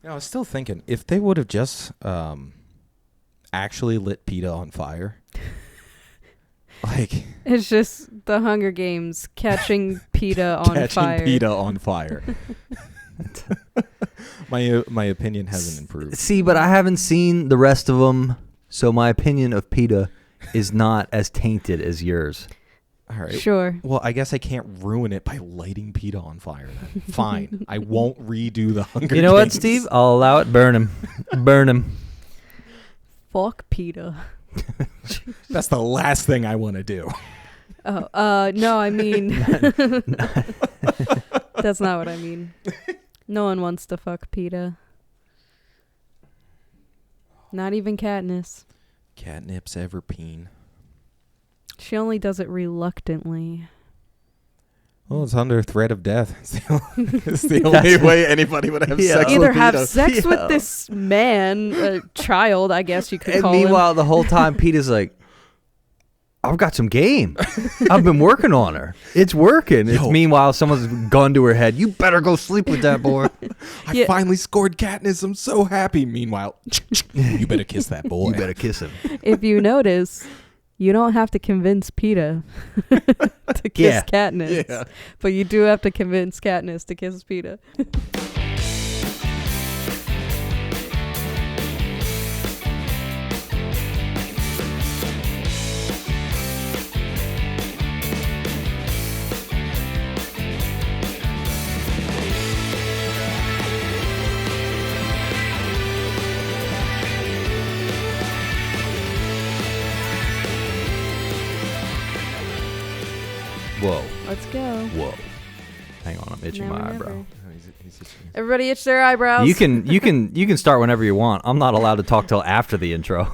I was still thinking, if they would have just actually lit PETA on fire. Like, it's just the Hunger Games catching PETA on fire. Catching PETA on fire. My opinion hasn't improved. See, but I haven't seen the rest of them, so my opinion of PETA is not as tainted as yours. All right. Sure. Well, I guess I can't ruin it by lighting PETA on fire then. Fine. I won't redo the Hunger Games. You know what, Steve? I'll allow it. Burn him. Burn him. Fuck PETA. That's the last thing I want to do. Oh, no, I mean... That's not what I mean. No one wants to fuck PETA. Not even Katniss. Catnip's ever peen. She only does it reluctantly. Well, it's under threat of death. It's the only way anybody would have sex Either with have PETA. sex with this man, child, I guess you could And call him. meanwhile, the whole time, PETA's like, I've got some game. I've been working on her. It's working. It's meanwhile, someone's gun to her head. You better go sleep with that boy. I finally scored Katniss. I'm so happy. Meanwhile, you better kiss that boy. You better kiss him. If you notice, you don't have to convince PETA to kiss Katniss. Yeah. But you do have to convince Katniss to kiss PETA. Whoa. Let's go. Whoa. Hang on, I'm itching Now my or eyebrow. never. Everybody itch their eyebrows. You can start whenever you want. I'm not allowed to talk till after the intro.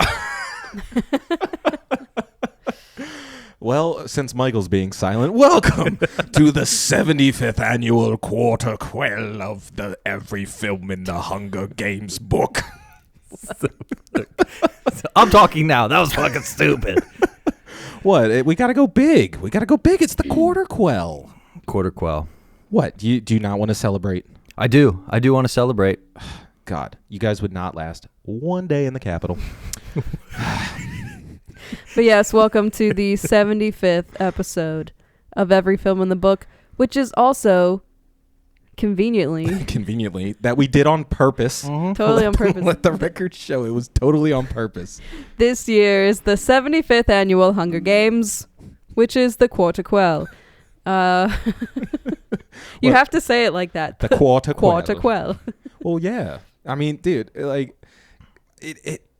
Well, since Michael's being silent, welcome to the 75th annual Quarter Quell of the Every Film in the Hunger Games book. I'm talking now. That was fucking stupid. What? We got to go big. We got to go big. It's the Quarter Quell. Quarter Quell. What? Do you not want to celebrate? I do want to celebrate. God, you guys would not last one day in the Capitol. But yes, welcome to the 75th episode of Every Film in the Book, which is also conveniently that we did on purpose. totally on purpose. Let the record show it was totally on purpose. This year is the 75th annual Hunger Games, which is the Quarter Quell. You have to say it like that. The Quarter Quell. Quarter Quell. Well, yeah. I mean, dude, like,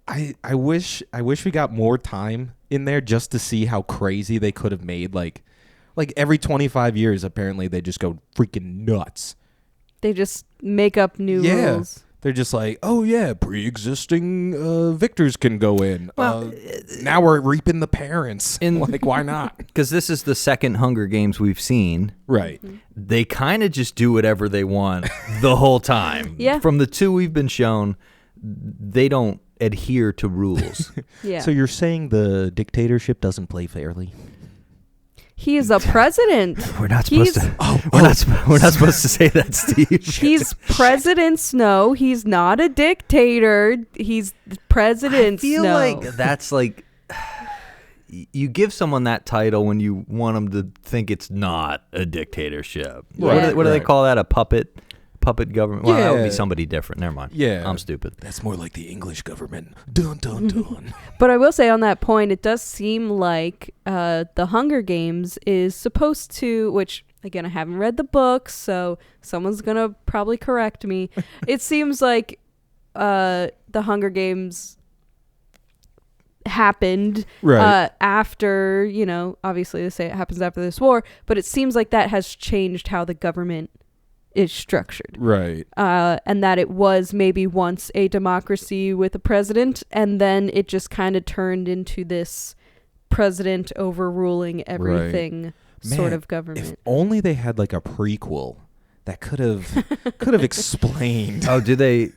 I wish we got more time in there just to see how crazy they could have made. Like every 25 years, apparently they just go freaking nuts. They just make up new rules. They're just like, oh yeah, pre-existing victors can go in. Well, now we're reaping the parents. Like, why not? Because this is the second Hunger Games we've seen. Right. They kind of just do whatever they want the whole time. Yeah. From the two we've been shown, they don't adhere to rules. Yeah. So you're saying the dictatorship doesn't play fairly? He is a president. We're not supposed to. We're not supposed to say that, Steve. He's President Snow. He's not a dictator. He's President I feel Snow. like that's like you give someone that title when you want them to think it's not a dictatorship. Right, What do they call that? A puppet government? Well, that would be Yeah. somebody different. Never mind. Yeah. I'm stupid. That's more like the English government. Dun, dun, dun. But I will say on that point, it does seem like the Hunger Games is supposed to, which again, I haven't read the books, so someone's going to probably correct me. It seems like the Hunger Games happened Right. after, obviously they say it happens after this war, but it seems like that has changed how the government is structured. Right. And that it was maybe once a democracy with a president, and then it just kind of turned into this president overruling everything sort Man, of government. If only they had like a prequel that could have explained. Oh, do they?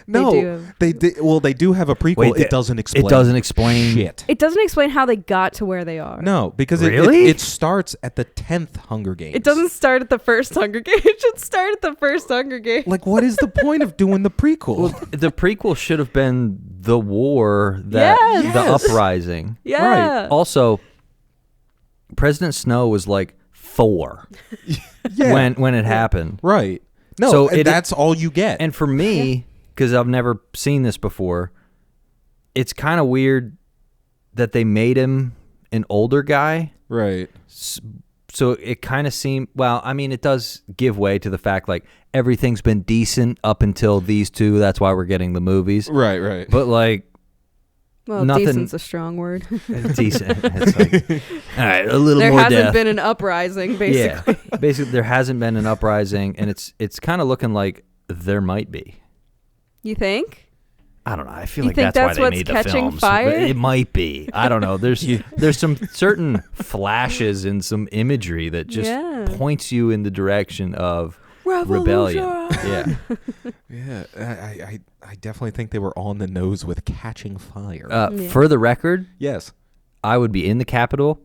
No, do have- they did. Well, they do have a prequel. Wait, it doesn't explain. It doesn't explain shit. It doesn't explain how they got to where they are. No, because Really? it starts at the 10th Hunger Games. It doesn't start at the first Hunger Games. It should start at the first Hunger Games. Like, what is the point of doing the prequel? Well, the prequel should have been the war that Yes. the Yes. uprising. Yeah. Also, President Snow was like 4 yeah, when it happened. right. No, So and that's all you get. And for me, because I've never seen this before, it's kind of weird that they made him an older guy. right. So it kind of seemed, well, I mean, it does give way to the fact like everything's been decent up until these two. That's why we're getting the movies. Right. But like, Well, nothing- decent's a strong word. it's decent. It's like, all right, a little There more hasn't death. been an uprising, basically. Yeah, basically, there hasn't been an uprising, and it's kind of looking like there might be. You think? I don't know. I feel You like think that's that's why they what's made the catching films. fire? It might be. I don't know. There's some certain flashes and some imagery that just Yeah. points you in the direction of rebellion. Yeah. Yeah, I definitely think they were on the nose with catching fire. Yeah. For the record, yes. I would be in the Capitol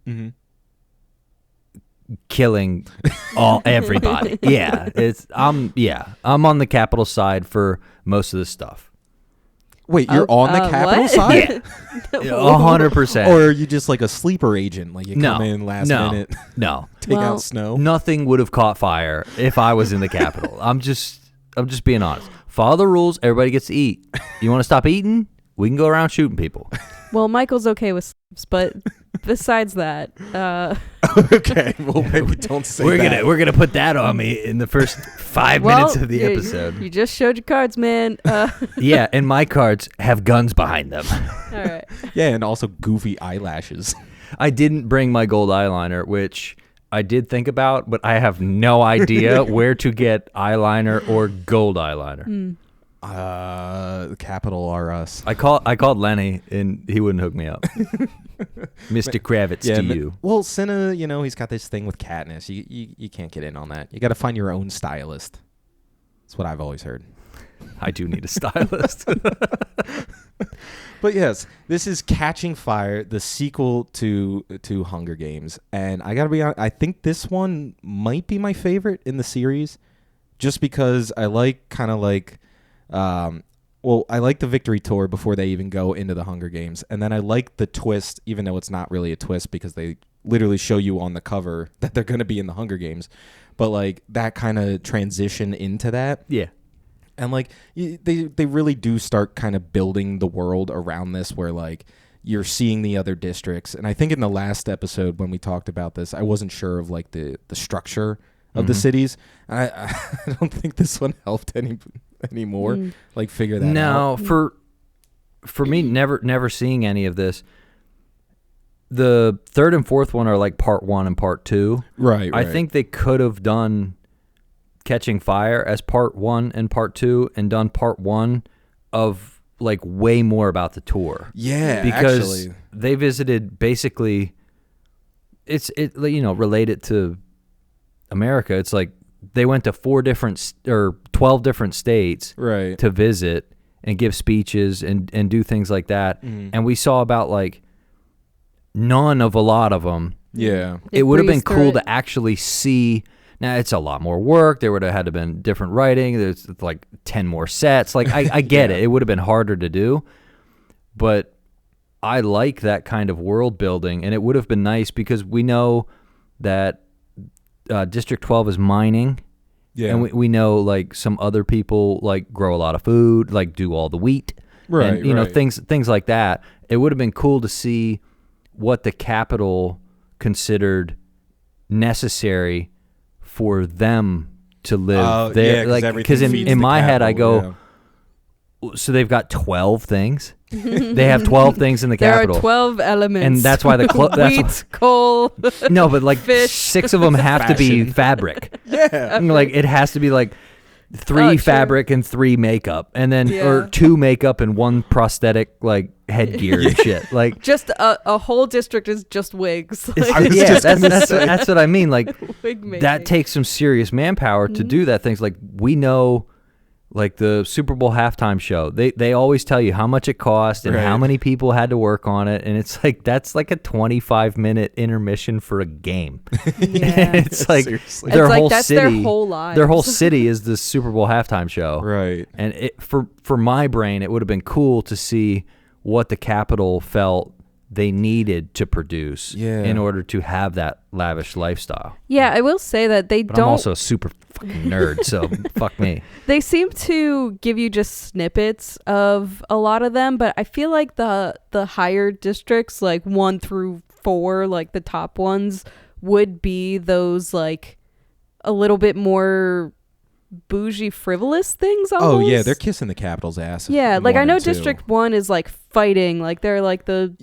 Mm-hmm. killing everybody. Yeah, I'm on the Capitol side for most of this stuff. Wait, you're on the Capitol what? side? Yeah, 100%. Or are you just like a sleeper agent? Like you come in last minute, No. take Well, out snow? Nothing would have caught fire if I was in the Capitol. I'm just being honest. Follow the rules. Everybody gets to eat. You want to stop eating? We can go around shooting people. Well, Michael's okay with slaps, but besides that, Okay, well maybe don't say that. We're gonna put that on me in the first 5 minutes of the episode. You just showed your cards, man. Yeah, and my cards have guns behind them. All right. Yeah, and also goofy eyelashes. I didn't bring my gold eyeliner, which I did think about, but I have no idea where to get eyeliner or gold eyeliner. The Capitol are us. I called Lenny, and he wouldn't hook me up. Mr. Kravitz to you. Well, Cinna, he's got this thing with Katniss. You can't get in on that. You got to find your own stylist. That's what I've always heard. I do need a stylist. But yes, this is Catching Fire, the sequel to Hunger Games, and I gotta be honest, I think this one might be my favorite in the series, just because I like I like the victory tour before they even go into the Hunger Games, and then I like the twist, even though it's not really a twist because they literally show you on the cover that they're gonna be in the Hunger Games, but like that kind of transition into that. Yeah. And like they really do start kind of building the world around this, where like you're seeing the other districts. And I think in the last episode when we talked about this, I wasn't sure of like the structure of the cities. I don't think this one helped anymore. Like figure that out. No, for me, never seeing any of this. The third and fourth one are like part 1 and part 2. Right. I think they could have done Catching Fire as part 1 and part 2 and done part 1 of like way more about the tour. Yeah, because actually. they visited basically related to America. It's like they went to 12 different states Right. to visit and give speeches and do things like that. And we saw about like none of a lot of them. Yeah. It would have been breezed through cool it. to actually see. Now, it's a lot more work. There would have had to been different writing. There's like 10 more sets. Like, I get it. It would have been harder to do. But I like that kind of world building. And it would have been nice because we know that District 12 is mining. Yeah. And we know like some other people like grow a lot of food, like do all the wheat. Right, And, right. things like that. It would have been cool to see what the Capitol considered necessary for them to live there. Yeah, like, because in my head I go, so they've got 12 things. They have 12 things in the There Capitol. are 12 elements. And that's why the wheat, coal. no, but like Fish. 6 of them have to be fabric. Yeah. And, like it has to be like 3 Oh, sure. fabric and 3 makeup, and then Yeah. or 2 makeup and 1 prosthetic like headgear and shit. Like Just a whole district is just wigs. Like, I was yeah, just gonna that's say. that's what I mean. Like wig making. that takes some serious manpower to do that. Things like we know like the Super Bowl halftime show. They always tell you how much it cost and how many people had to work on it, and it's like that's like a 25-minute intermission for a game. Yeah. It's like Seriously. their It's like whole that's city, their whole lives. their whole city is the Super Bowl halftime show. Right. And for my brain, it would have been cool to see what the Capitol felt they needed to produce in order to have that lavish lifestyle. Yeah, I will say that they But don't. I'm also a super fucking nerd, so fuck me. They seem to give you just snippets of a lot of them, but I feel like the higher districts, like 1 through 4, like the top ones, would be those like a little bit more bougie, frivolous things. Almost. Oh yeah, they're kissing the Capitol's ass. Yeah, like I One know and two. District 1 is like fighting, like they're like the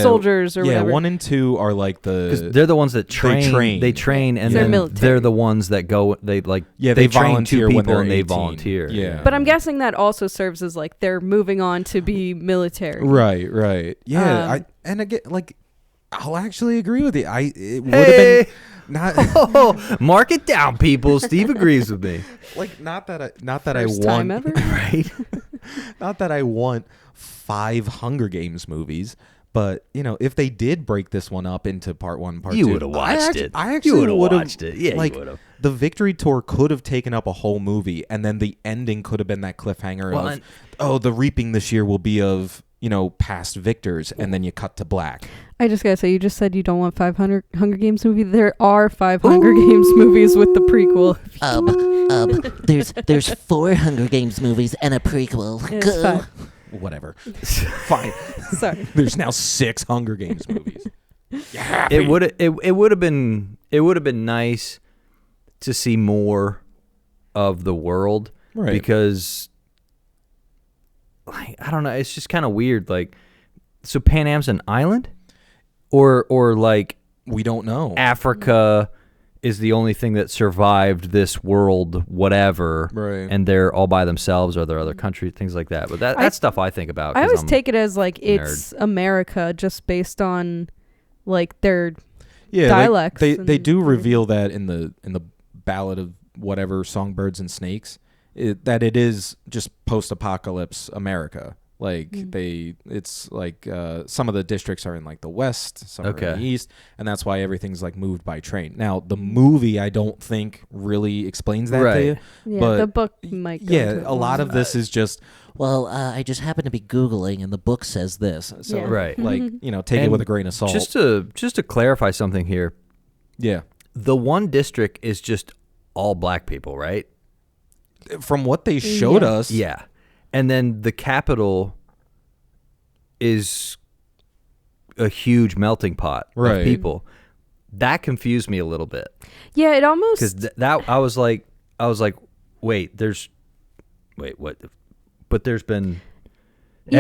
soldiers or yeah, whatever. 1 and 2 are like Because the they're the ones that train. They train, and They're then military. they're the ones that go. They like they train 2 volunteer people when they're and they 18. volunteer. Yeah. But I'm guessing that also serves as like they're moving on to be military. right. Yeah, Um, and again, like I'll actually agree with you. It would have been not Oh, mark it down, people. Steve agrees with me. like not that First I time want ever. Right? not that I want 5 Hunger Games movies. But if they did break this one up into part 1, part 2, You would have watched it. I You actually would've would have watched it. Yeah, you would've. The Victory Tour could have taken up a whole movie, and then the ending could have been that cliffhanger of, the reaping this year will be of past victors, and then you cut to black. I just gotta say, you just said you don't want 500 Hunger Games movies. There are 5 Hunger Games movies with the prequel. There's 4 Hunger Games movies and a prequel. It's 5. Whatever. Fine. Sorry. There's now 6 Hunger Games movies. It would have been nice to see more of the world, Right. because like, I don't know, it's just kind of weird. Like, so Panem's an island, or like We don't know. Africa is the only thing that survived this world, whatever, Right. and they're all by themselves, or there are other countries, things like that. But that's stuff I think about. I 'cause always I'm take it as like a it's America, just based on like their Yeah, dialects. They and do everything. reveal that in the Ballad of whatever, Songbirds and Snakes, that it is just post-apocalypse America. Like it's like some of the districts are in like the west, some are in the east, and that's why everything's like moved by train. Now the movie I don't think really explains that to you. Yeah, but the book might. Go yeah, into it a lot more. of this is just Well, I just happen to be Googling, and the book says this. so Yeah. Right. like take it And with a grain of salt. Just to clarify something here, yeah, the one district is just all black people, right? from what they showed Yeah. us, Yeah. And then the capital is a huge melting pot Right. of people. That confused me a little bit, Yeah, it almost. because that I was like, wait, what? But there's been Yeah.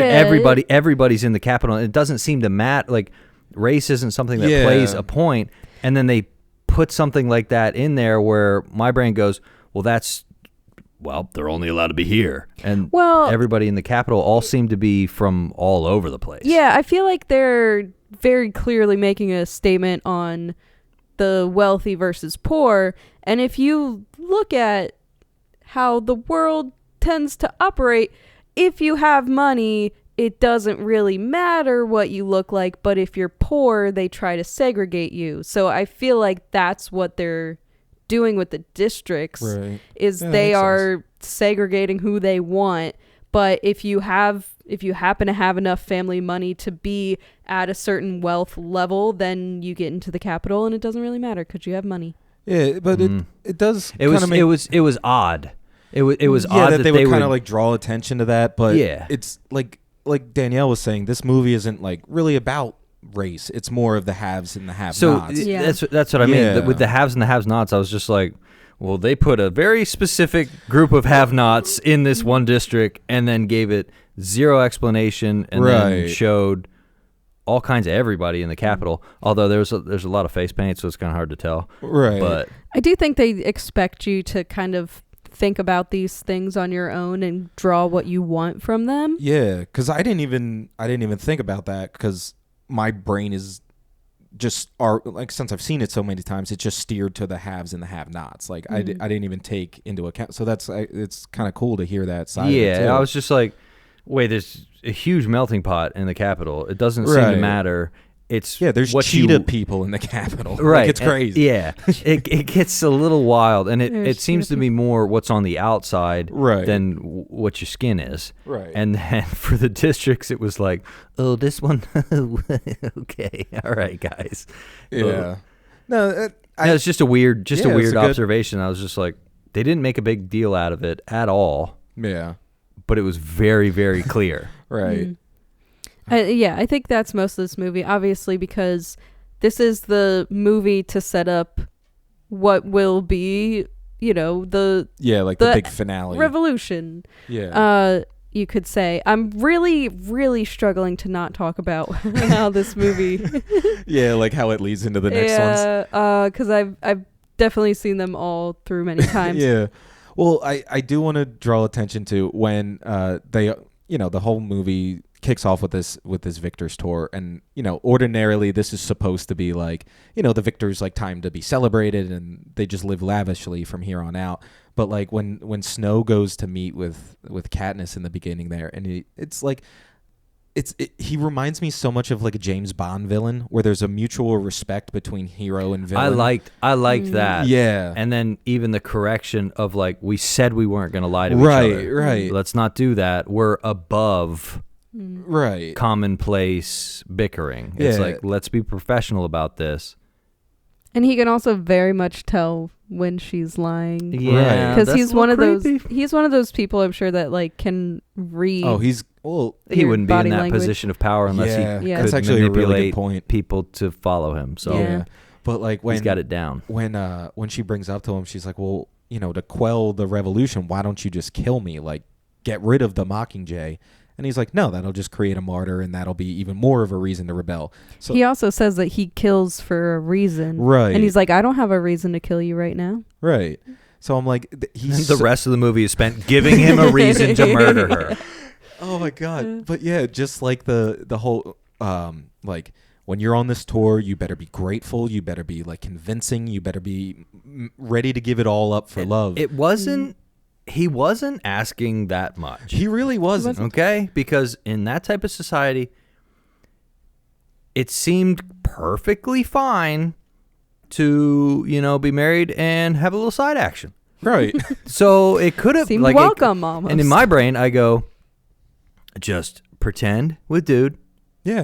everybody's in the capital. And it doesn't seem to matter. Like, race isn't something that Yeah. plays a point. And then they put something like that in there where my brain goes, well, they're only allowed to be here. And everybody in the capital all seem to be from all over the place. Yeah, I feel like they're very clearly making a statement on the wealthy versus poor. And if you look at how the world tends to operate, if you have money, it doesn't really matter what you look like. But if you're poor, they try to segregate you. So I feel like that's what they're doing with the districts, Right. is Yeah, that they makes are segregating who they want. But if you happen to have enough family money to be at a certain wealth level, then you get into the capital, and it doesn't really matter because you have money. Yeah, but it does. It was kinda make, it was odd. It was yeah, odd that they would kind would of like draw attention to that. But Yeah. it's like Danielle was saying, this movie isn't like really about race. It's more of the haves and the have-nots. So Yeah. that's what I mean. Yeah. With the haves and the have-nots, I was just like, well, they put a very specific group of have-nots in this one district and then gave it zero explanation and then Right. showed all kinds of everybody in the capital. Although there's a lot of face paint, so it's kind of hard to tell. Right. But I do think they expect you to kind of think about these things on your own and draw what you want from them. yeah, because I didn't even think about that, because my brain is just are like, since I've seen it so many times, it's just steered to the haves and the have-nots. Like I didn't even take into account. So it's kind of cool to hear that side. Yeah, of it too. I was just like, wait, there's a huge melting pot in the Capitol. It doesn't seem to matter. It's there's what cheetah people in the Capitol. Right. Like, it's crazy. Yeah. it gets a little wild, and it seems to be more what's on the outside than what your skin is. Right. And then for the districts, it was like, oh, this one, okay, all right, guys. Yeah. It's just a weird, observation. I was just like, they didn't make a big deal out of it at all. Yeah. But it was very, very clear. Right. I think that's most of this movie, obviously, because this is the movie to set up what will be, the big finale revolution. Yeah. You could say. I'm really, really struggling to not talk about how this movie. Yeah, like how it leads into the next ones. Because I've definitely seen them all through many times. Yeah. Well, I do want to draw attention to when they, the whole movie kicks off with this Victor's tour, and ordinarily this is supposed to be like, the Victor's like time to be celebrated, and they just live lavishly from here on out. But like when Snow goes to meet with Katniss in the beginning there, and he reminds me so much of like a James Bond villain, where there's a mutual respect between hero and villain. I liked that. Yeah. And then even the correction of like, we said we weren't going to lie to each other. Right. Let's not do that. We're above commonplace bickering. It's like, let's be professional about this. And he can also very much tell when she's lying. Yeah, because he's one of those people, I'm sure, that like can read. Oh, he wouldn't be in that language. Position of power unless he could that's actually manipulate a really good point. People to follow him. So but like when he's got it down. When she brings up to him, she's like, well, to quell the revolution, why don't you just kill me? Like, get rid of the Mockingjay. And he's like, no, that'll just create a martyr, and that'll be even more of a reason to rebel. So he also says that he kills for a reason. Right. And he's like, I don't have a reason to kill you right now. Right. So I'm like, the rest of the movie is spent giving him a reason to murder her. Oh my God. But yeah, just like the whole, like, when you're on this tour, you better be grateful. You better be like convincing. You better be ready to give it all up for love. It wasn't. He wasn't asking that much. He really wasn't. Okay? Because in that type of society, it seemed perfectly fine to, be married and have a little side action. Right. So it could have... seemed like welcome, almost. And in my brain, I go, just pretend with dude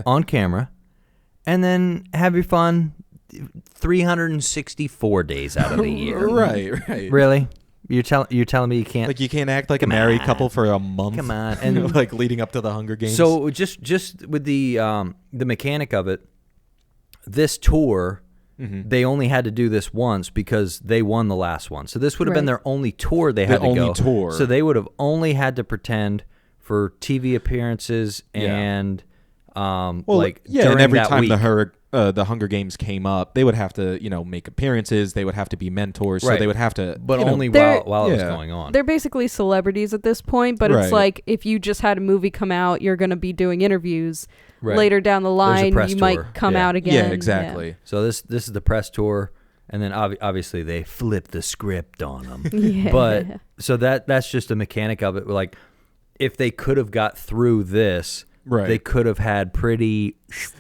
on camera, and then have your fun 364 days out of the year. Right. Really? You're telling me you can't, like, you can't act like a married couple for a month. Come on, and like leading up to the Hunger Games. So just with the mechanic of it, this tour, they only had to do this once because they won the last one. So this would have been their only tour they had to go. Tour. So they would have only had to pretend for TV appearances and during and every that time week. the Hunger Games came up, they would have to, make appearances. They would have to be mentors. So they would have to, but only while it was going on. They're basically celebrities at this point. But it's like if you just had a movie come out, you're going to be doing interviews later down the line. You might come out again. Yeah, exactly. Yeah. So this is the press tour, and then obviously they flip the script on them. Yeah. But so that's just a mechanic of it. Like, if they could have got through this. Right. They could have had pretty...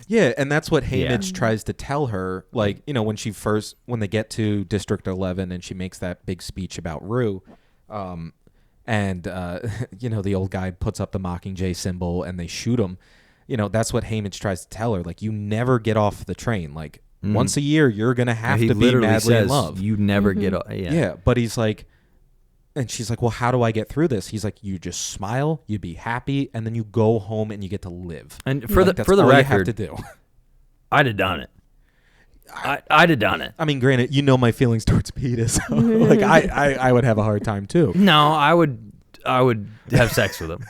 Yeah, and that's what Haymitch tries to tell her. Like, when they get to District 11 and she makes that big speech about Rue, and, the old guy puts up the Mockingjay symbol and they shoot him, that's what Haymitch tries to tell her. Like, you never get off the train. Like, once a year, you're going to have to be madly in love. You never get off. Yeah, but he's like... And she's like, well, how do I get through this? He's like, you just smile, you be happy, and then you go home and you get to live. And for the all record, you have to do. I'd have done it. I'd have done it. I mean, granted, my feelings towards Peter, so like I would have a hard time too. No, I would have sex with him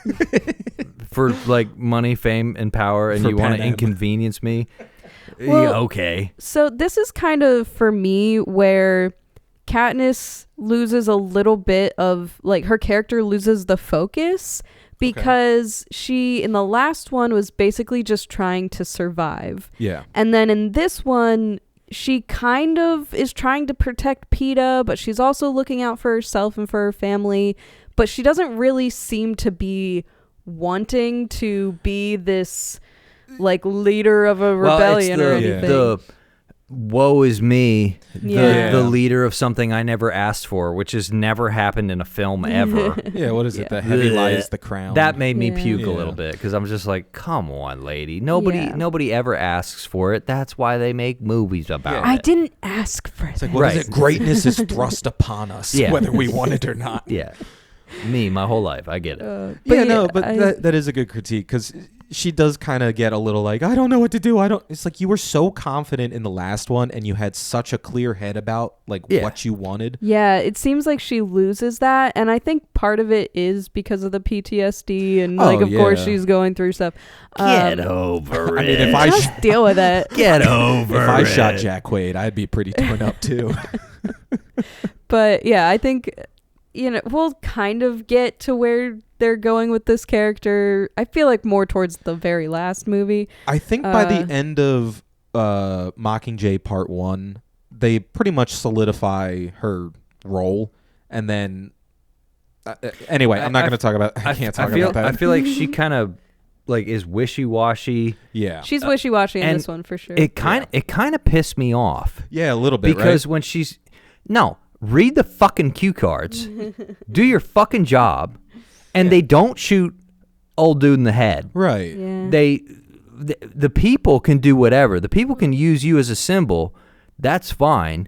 for like money, fame, and power, and for you want to Panem. inconvenience me. Well, yeah, okay. So this is kind of for me where Katniss loses a little bit of, like, her character loses the focus, because she in the last one was basically just trying to survive. Yeah. And then in this one, she kind of is trying to protect PETA, but she's also looking out for herself and for her family. But she doesn't really seem to be wanting to be this like leader of a rebellion or anything. The woe is me, Yeah. the leader of something I never asked for, which has never happened in a film ever. Yeah, what is it? Yeah. The heavy lies the crown. That made me Yeah. puke a Yeah. little bit because I'm just like, come on, lady. Nobody ever asks for it. That's why they make movies about I it. didn't ask for It's that. like, what is Right. it? Greatness is thrust upon us, Yeah. whether we want it or not. Yeah. Me, my whole life. I get it. But that is a good critique because she does kind of get a little like, I don't know what to do. It's like you were so confident in the last one and you had such a clear head about like Yeah. what you wanted. Yeah, it seems like she loses that, and I think part of it is because of the PTSD, and Oh, like of course yeah. she's going through stuff. Get over it. I mean, if I Just deal with it. Get over if I it. shot Jack Quaid, I'd be pretty torn up too. But yeah, I think we'll kind of get to where they're going with this character. I feel like more towards the very last movie. I think by the end of Mockingjay Part 1, they pretty much solidify her role. And then, anyway, I'm not going to talk about I can't talk about that. I feel like she kind of like is wishy-washy. Yeah. She's wishy-washy in and this one for sure. It kind of pissed me off. Yeah, a little bit, Because right? when read the fucking cue cards, do your fucking job, and they don't shoot old dude in the head. Right. yeah. The people can do whatever. The people can use you as a symbol. That's fine.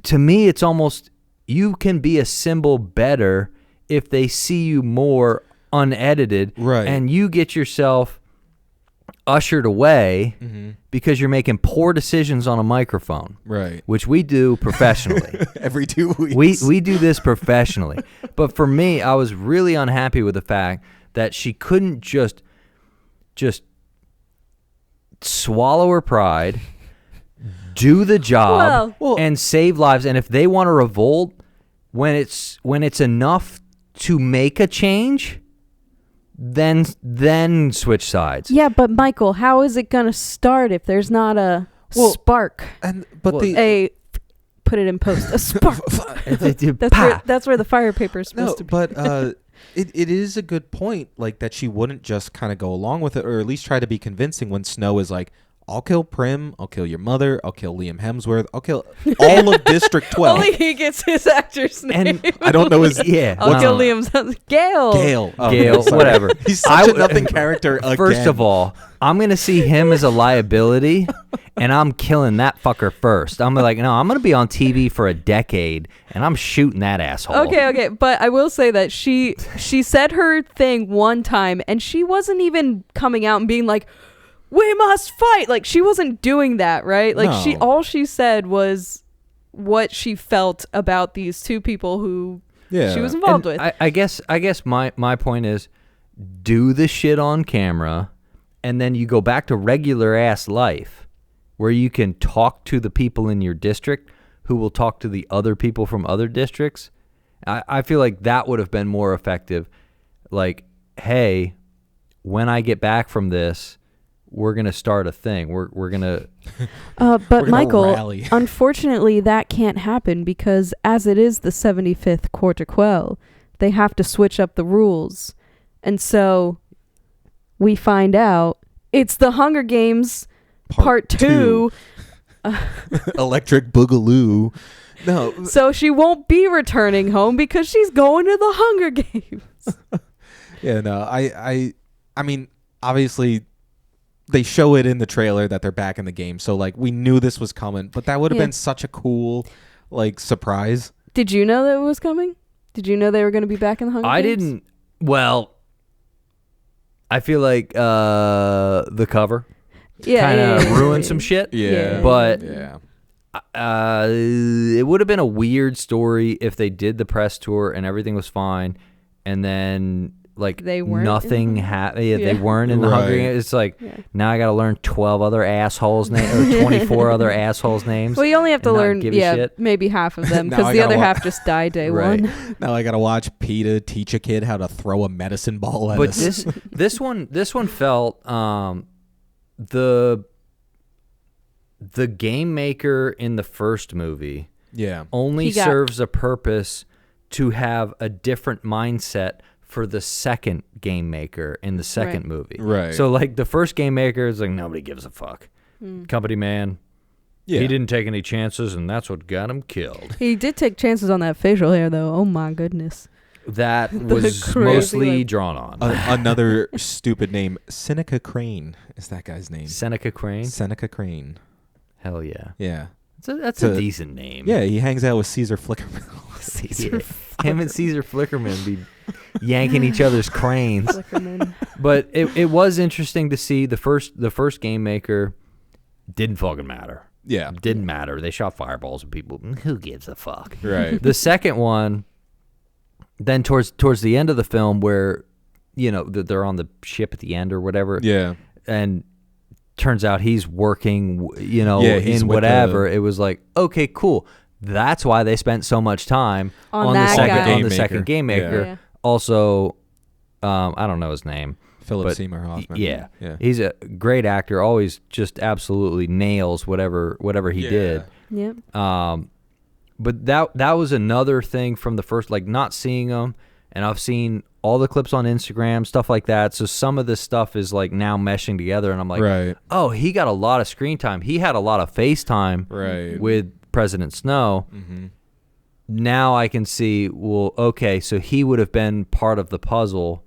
To me, it's almost you can be a symbol better if they see you more unedited, Right. and you get yourself ushered away because you're making poor decisions on a microphone, Right. which we do professionally. Every 2 weeks. We do this professionally. But for me, I was really unhappy with the fact that she couldn't just swallow her pride, do the job, Well- and save lives. And if they want to revolt, when it's enough to make a change, then switch sides. Yeah, but Michael, how is it going to start if there's not a spark? But Put it in post. A spark. That's where the fire paper is supposed No, to be. but it is a good point, like that she wouldn't just kind of go along with it, or at least try to be convincing when Snow is like, I'll kill Prim, I'll kill your mother, I'll kill Liam Hemsworth, I'll kill all of District 12. Only he gets his actor's name. And I don't know his yeah. I'll kill no. Liam's Gale. Gale, sorry. Whatever. He's such a nothing character again. First of all, I'm going to see him as a liability, and I'm killing that fucker first. I'm like, no, I'm going to be on TV for a decade, and I'm shooting that asshole. Okay, but I will say that she said her thing one time, and she wasn't even coming out and being like, we must fight. Like, she wasn't doing that, right? Like, No. all she said was what she felt about these two people who she was involved with. I guess my point is, do the shit on camera, and then you go back to regular ass life where you can talk to the people in your district who will talk to the other people from other districts. I feel like that would have been more effective. Like, hey, when I get back from this, we're going to start a thing. We're going to... But gonna Michael, rally. unfortunately, that can't happen because as it is the 75th Quarter Quell, they have to switch up the rules. And so we find out it's the Hunger Games Part 2. Electric Boogaloo. No. So she won't be returning home because she's going to the Hunger Games. Yeah, no. I mean, obviously they show it in the trailer that they're back in the game. So like we knew this was coming, but that would have been such a cool like surprise. Did you know that it was coming? Did you know they were going to be back in the Hunger Games? I didn't... Well, I feel like the cover kind of ruined some shit. Yeah. But Yeah. it would have been a weird story if they did the press tour and everything was fine, and then like They weren't nothing in- they weren't in the Hunger Right. Games. It's like Yeah. now I got to learn 12 other assholes names or 24 other assholes names. Well, you only have to and not learn, give a shit. maybe half of them Now because I the gotta other wa- half just die day Right. one. Now I gotta watch PETA teach a kid how to throw a medicine ball at But us. this one felt the game maker in the first movie Yeah. only He got- serves a purpose to have a different mindset for the second game maker in the second Right. movie. Right. So like the first game maker is like nobody gives a fuck. Company man. Yeah. He didn't take any chances and that's what got him killed. He did take chances on that facial hair, though. Oh my goodness. That was crazy, mostly like- drawn on. Another stupid name. Seneca Crane is that guy's name. Seneca Crane. Seneca Crane. Hell yeah. Yeah. That's So- a decent name. Yeah, he hangs out with Caesar Flickerman. Yeah. Him and Caesar Flickerman be yanking each other's cranes. Flickerman. But it was interesting to see the first game maker didn't fucking matter. Yeah. Didn't matter. They shot fireballs at people. Who gives a fuck? Right. The second one, then towards the end of the film, where they're on the ship at the end or whatever, Yeah. and turns out he's working, Yeah, he's in with whatever. It was like, okay, cool. That's why they spent so much time On the that second guy. on the Game second maker. game maker. Yeah. Also, I don't know his name. Philip But Seymour Hoffman. Yeah. Yeah. He's a great actor. Always just absolutely nails whatever he did. Yep. But that was another thing from the first, like not seeing him, and I've seen all the clips on Instagram, stuff like that. So some of this stuff is like now meshing together, and I'm like, Right. oh, he got a lot of screen time. He had a lot of FaceTime Right. with President Snow. Mm-hmm. Now I can see, well, okay, so he would have been part of the puzzle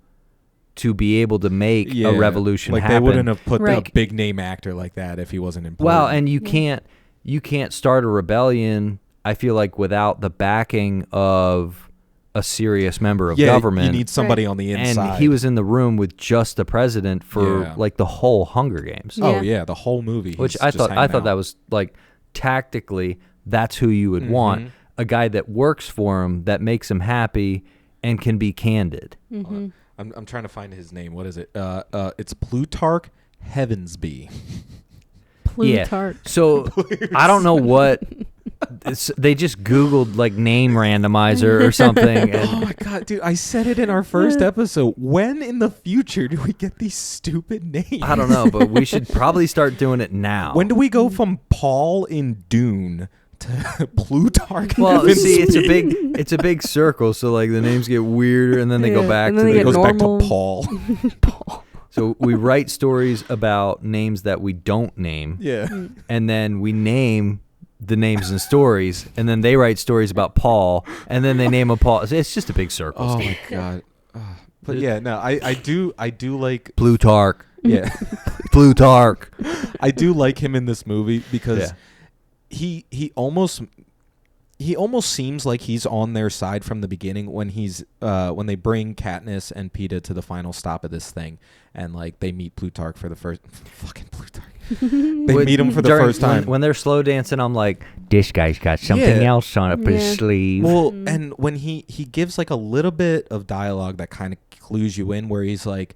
to be able to make a revolution like happen. they wouldn't have put Right. a big name actor like that if he wasn't important. Well, and you can't start a rebellion, I feel like, without the backing of a serious member of government. You need somebody Right. on the inside. And he was in the room with just the president for Yeah. like the whole Hunger Games. Oh Yeah. yeah, the whole movie. Which he's I just thought hanging out. that was like tactically that's who you would want, a guy that works for him, that makes him happy and can be candid. Mm-hmm. I'm trying to find his name. What is it? It's Plutarch Heavensby. Plutarch. So I don't know what they just Googled like name randomizer or something. Oh And my god, dude! I said it in our first episode. When in the future do we get these stupid names? I don't know, but we should probably start doing it now. When do we go from Paul in Dune to Plutarch? Well, Heavensby? see, it's a big circle, so like the names get weirder, and then they go Yeah, back and to then It they the. get goes back to normal. Paul. Paul. So we write stories about names that we don't name, Yeah. and then we name the names and stories, and then they write stories about Paul, and then they name a Paul. It's just a big circle. Oh Steve. my god. But yeah, no, I do like Plutarch, yeah. Plutarch. I do like him in this movie because Yeah. he almost seems like he's on their side from the beginning when when they bring Katniss and PETA to the final stop of this thing, and like they meet Plutarch for the first fucking Plutarch. They meet him for the first time. when they're slow dancing. I'm like, this guy's got something Yeah. else on up his Yeah. sleeve. Well, and when he gives like a little bit of dialogue that kind of clues you in, where he's like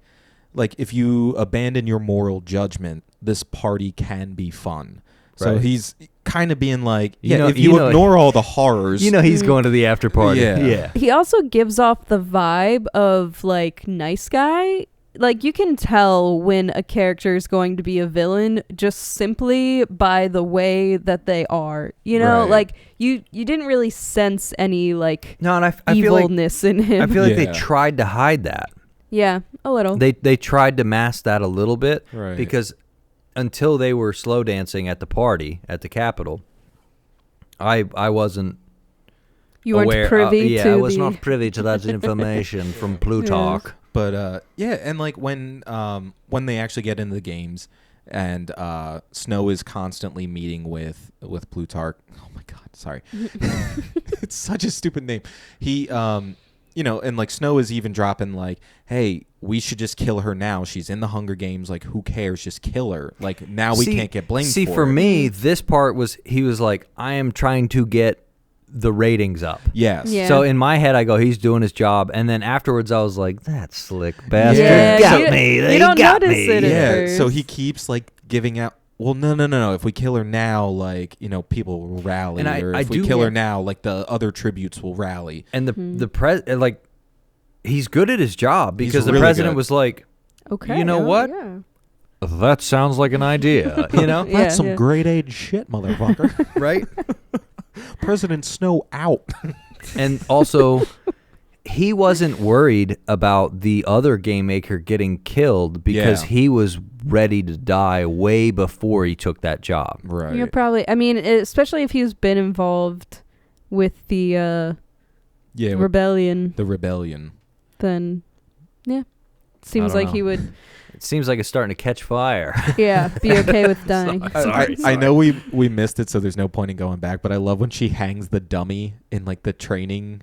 if you abandon your moral judgment, this party can be fun. So Right. he's kind of being like, You know- if you you know- ignore all the horrors, he's going to the after party. Yeah. He also gives off the vibe of like nice guy. Like you can tell when a character is going to be a villain just simply by the way that they are. You know, Right. like you didn't really sense any like No, and I feel like evilness in him. I feel like they Yeah. tried to hide that. yeah, a little. They tried to mask that a little bit Right. because until they were slow dancing at the party at the Capitol, I wasn't you weren't aware. privy to I was the not privy to that information from Plutarch. But yeah, and like when they actually get into the games, and Snow is constantly meeting with Plutarch. Oh my god, sorry, it's such a stupid name. He and like Snow is even dropping like, hey, we should just kill her now. She's in the Hunger Games. Like, who cares? Just kill her. Like now we can't get blamed. See, for for it. me, this part was he was like, I am trying to get the ratings up. Yes. Yeah. So in my head, I go, he's doing his job, and then afterwards, I was like, that slick bastard Yeah, got you- me. you They don't got notice me. it at Yeah. So first. he keeps like giving out. Well, no. If we kill her now, like, you know, people will rally, And or I if we do- kill Yeah. her now, like the other tributes will rally. And like, he's good at his job because the really president good. was like, Okay. you know what? Yeah. that sounds like an idea, you know? Yeah, That's some yeah. grade A shit, motherfucker. Right? President Snow out. And also, he wasn't worried about the other game maker getting killed because Yeah. he was ready to die way before he took that job. Right. You're probably. I mean, especially if he's been involved with the Yeah. with rebellion, the rebellion. then yeah, seems don't like he know. would. It seems like it's starting to catch fire. Yeah, be okay with dying. I know we missed it, so there's no point in going back. But I love when she hangs the dummy in like the training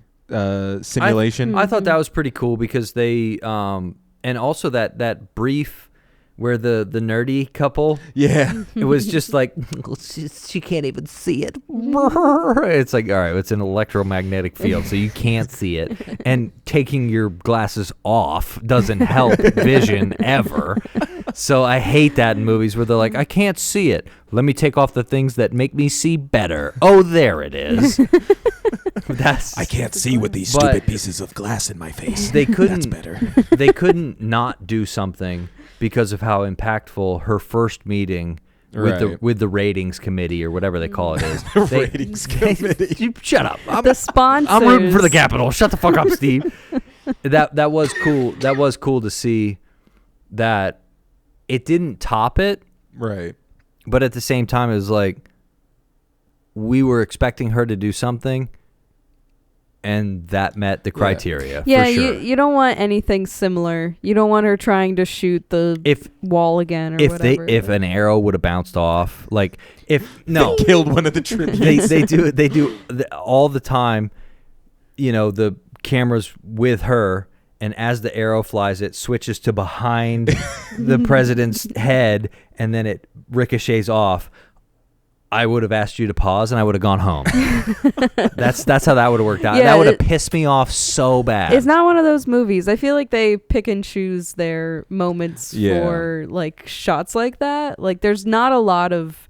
simulation. I thought that was pretty cool because they, and also that brief where the nerdy couple, yeah. it was just like, she can't even see it. It's like, all right, it's an electromagnetic field, so you can't see it. And taking your glasses off doesn't help vision ever. So I hate that in movies where they're like, I can't see it. Let me take off the things that make me see better. Oh, there it is. I can't see with these But- stupid pieces of glass in my face. They couldn't. That's better. They couldn't not do something because of how impactful her first meeting with the ratings committee or whatever they call it is. Ratings committee. You shut up. The sponsors. I'm rooting for the Capitol. Shut the fuck up, Steve. That was cool. That was cool to see that it didn't top it, Right. but at the same time, it was like we were expecting her to do something, and that met the criteria. Yeah, for sure. you don't want anything similar. You don't want her trying to shoot the wall again or whatever. If an arrow would have bounced off, like if no, They killed one of the tributes. they do all the time. You know, the camera's with her, and as the arrow flies, it switches to behind the president's head, and then it ricochets off. I would have asked you to pause, and I would have gone home. That's how that would have worked out. Yeah, that would have pissed me off so bad. It's not one of those movies. I feel like they pick and choose their moments Yeah. for like shots like that. Like there's not a lot of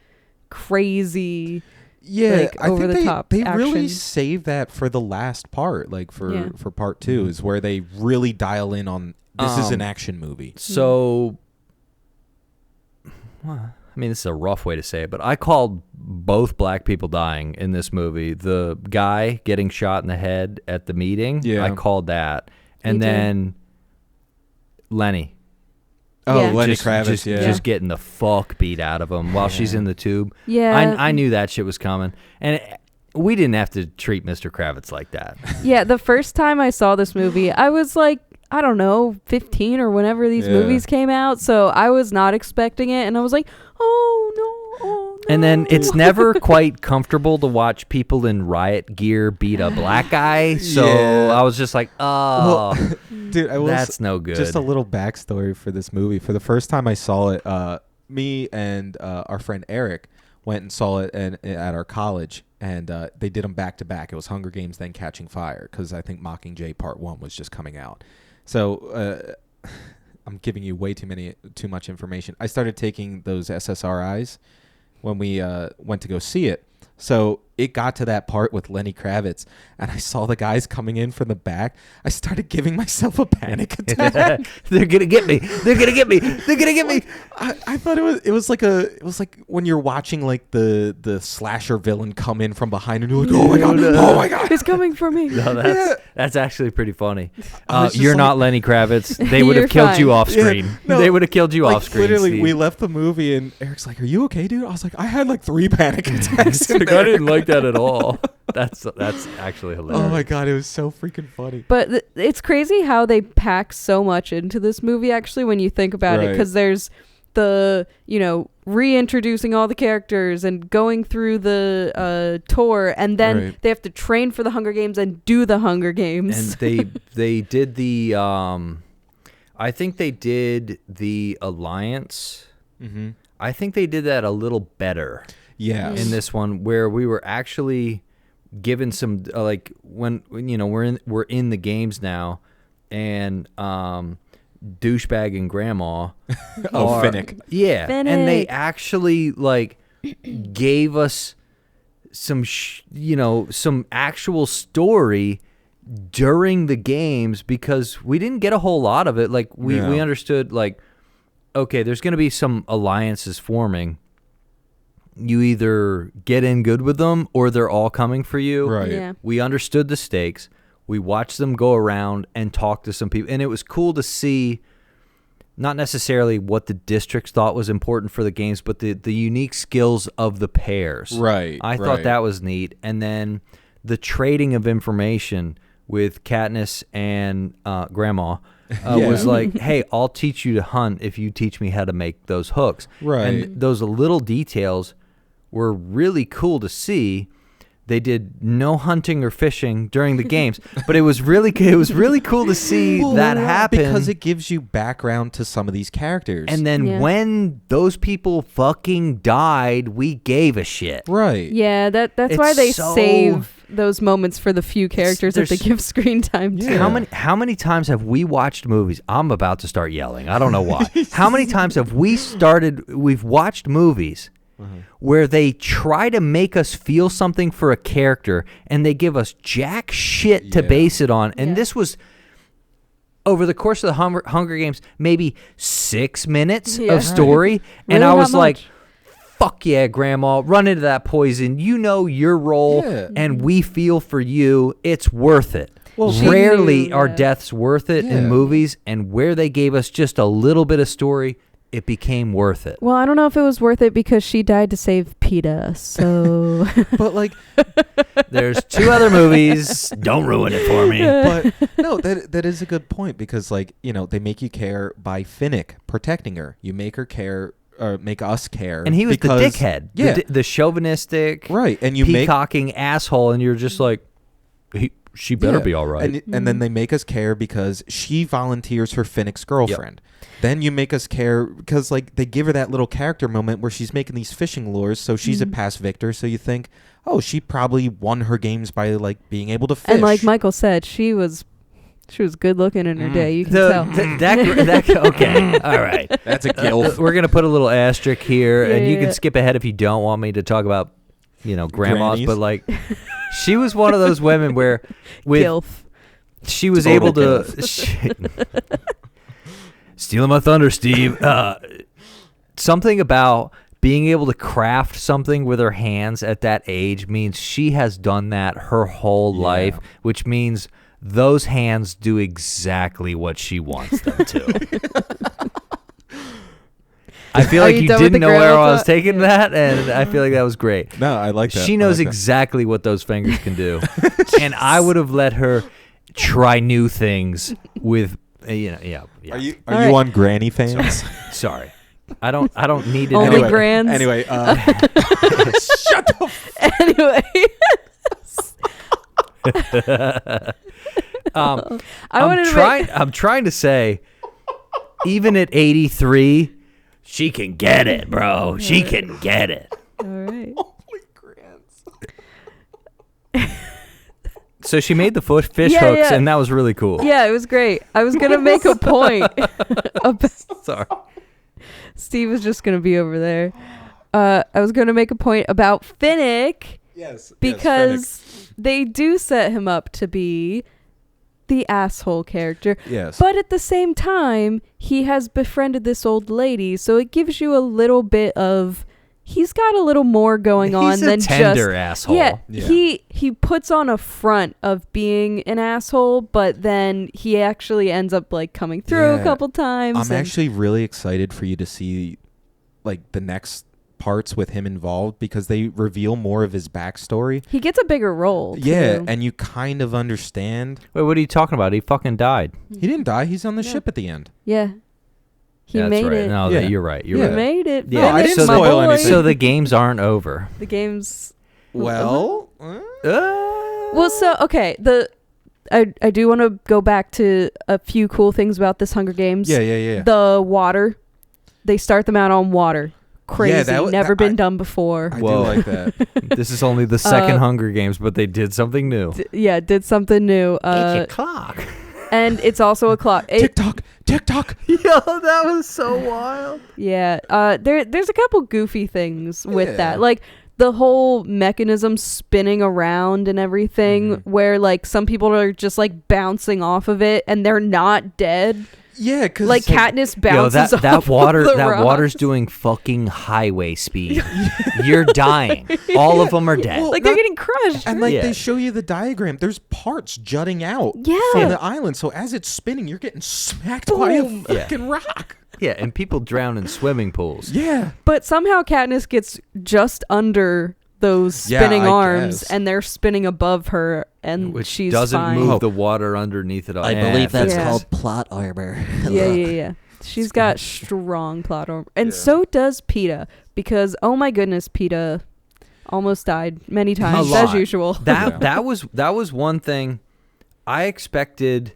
crazy. Yeah, like, I over think the top they really action. save that for the last part, like for Yeah. part two, is where they really dial in on this is an Um, action movie. So, well, I mean, this is a rough way to say it, but I called both black people dying in this movie. The guy getting shot in the head at the meeting, Yeah. I called that. And Me too. then Lenny. Oh, Yeah. Lenny just, Kravitz, just, yeah. just getting the fuck beat out of him while she's in the tube. Yeah, I knew that shit was coming. And we didn't have to treat Mr. Kravitz like that. Yeah, the first time I saw this movie, I was like, I don't know, 15 or whenever these Yeah. movies came out. So I was not expecting it, and I was like, oh no. And then it's never quite comfortable to watch people in riot gear beat a black guy. So Yeah. I was just like, oh, Dude, I will that's no good. Just a little backstory for this movie. For the first time I saw it, me and our friend Eric went and saw it at our college, and they did them back to back. It was Hunger Games, then Catching Fire, because I think Mockingjay Part 1 was just coming out. So I'm giving you way too much information. I started taking those SSRIs when we went to go see it. So it got to that part with Lenny Kravitz, and I saw the guys coming in from the back. I started giving myself a panic attack. They're gonna get me. They're gonna get me. They're gonna get me. I thought it was like when you're watching like the slasher villain come in from behind, and you're like, oh my god, It's coming for me. No, that's actually pretty funny. I was just You're like- not Lenny Kravitz. They would have You're killed you fine. off screen. Yeah, no, They would have killed you like, off screen. literally, Steve. we left the movie, and Eric's like, "Are you okay, dude?" I was like, "I had like 3 panic attacks." in Like, I there." didn't like that at all. That's actually hilarious. Oh my god, it was so freaking funny. But it's crazy how they pack so much into this movie, actually, when you think about it, Right. because there's the, reintroducing all the characters and going through the tour, and then Right. they have to train for the Hunger Games and do the Hunger And Games. they did the I think they did the Alliance. Mm-hmm. I think they did that a little better Yeah. in this one, where we were actually given some like when we're in the games now, and douchebag and grandma Finnick. yeah, Finnick. and they actually like gave us some some actual story during the games, because we didn't get a whole lot of it. Like we understood, like, okay, there's going to be some alliances forming. You either get in good with them or they're all coming for you. Right. Yeah. We understood the stakes. We watched them go around and talk to some people. And it was cool to see not necessarily what the districts thought was important for the games, but the unique skills of the pairs. Right. I thought that was neat. And then the trading of information with Katniss and Grandma was like, hey, I'll teach you to hunt if you teach me how to make those hooks. Right. And those little details were really cool to see. They did no hunting or fishing during the games, but it was really cool to see that happen, because it gives you background to some of these characters. And then when those people fucking died, we gave a shit. Right. Yeah, that's why they save those moments for the few characters that they give screen time to. Yeah. How many times have we watched movies? I'm about to start yelling. I don't know why. How many times have we've watched movies where they try to make us feel something for a character and they give us jack shit to base it on. And this was, over the course of the Hunger Games, maybe 6 minutes of story. And I was like, fuck yeah, Grandma, run into that poison. You know your role, and we feel for you. It's worth it. Well, rarely are deaths worth it in movies, and where they gave us just a little bit of story, it became worth it. Well, I don't know if it was worth it because she died to save PETA, so... But, like... There's 2 other movies. Don't ruin it for me. But, no, that is a good point, because, like, they make you care by Finnick protecting her. You make her care... make us care. And he was the dickhead. Yeah. The chauvinistic, right. And you peacocking asshole, and you're just like... She better be all right. And then they make us care because she volunteers for Finnick's girlfriend. Yep. Then you make us care because, like, they give her that little character moment where she's making these fishing lures, so she's a past victor. So you think, oh, she probably won her games by, like, being able to fish. And like Michael said, she was good looking in her day. You can tell. Okay, all right. That's a gilf. We're gonna put a little asterisk here, and you can skip ahead if you don't want me to talk about, grandmas. Grannies. But like, she was one of those women where, with Gilf. she was able to. Stealing my thunder, Steve. Something about being able to craft something with her hands at that age means she has done that her whole life, which means those hands do exactly what she wants them to. I feel like you didn't know where I was taking that, and I feel like that was great. No, I like that. She knows exactly what those fingers can do. And I would have let her try new things with... Are you on Granny fans? Sorry. I don't need to know. Only grands. Anyway, shut the Anyway. I'm trying to say, even at 83, she can get it, bro. She can get it. All right. Only grands. So she made the fish hooks, and that was really cool. Yeah, it was great. I was going to make a point. Sorry. Steve was just going to be over there. I was going to make a point about Finnick. Yes. Because they do set him up to be the asshole character. Yes. But at the same time, he has befriended this old lady, so it gives you a little bit of... He's got a little more going on than just... He's a tender asshole. Yeah. He puts on a front of being an asshole, but then he actually ends up like coming through a couple times. I'm actually really excited for you to see like the next parts with him involved, because they reveal more of his backstory. He gets a bigger role, too. Yeah, and you kind of understand. Wait, what are you talking about? He fucking died. He didn't die. He's on the ship at the end. Yeah. He That's made right. it. No, you're right. You're right. He made it. Yeah, I didn't Finnick, my spoil boy. anything. So the games aren't over. The game's... Well... Well, so, okay. I do want to go back to a few cool things about this Hunger Games. Yeah. The water. They start them out on water. crazy, that never been done before. I Whoa. do like that. This is only the second Hunger Games, but they did something new. Did something new. It's a clock. And it's also a clock. TikTok, TikTok. Yo, that was so wild. Yeah. There's a couple goofy things with Yeah. that. Like the whole mechanism spinning around and everything, where like some people are just like bouncing off of it and they're not dead. Yeah, because Like Katniss bounces that off water, of the that rocks. water's doing fucking highway speed. You're dying. All of them are dead. Well, Like they're getting crushed. And like Yeah. they show you the diagram, there's parts jutting out Yeah. from the island. So as it's spinning, you're getting smacked by a Boom. fucking rock. Yeah, and people drown in swimming pools. Yeah. But somehow Katniss gets just under those Yeah, spinning I arms, guess. and they're spinning above her, and Which she's doesn't fine. move Oh. the water underneath it all. I believe that's Yeah. called plot armor. Yeah. She's got strong plot armor, and so does Peeta. Because oh my goodness, Peeta almost died many times as lot. usual. That was one thing I expected.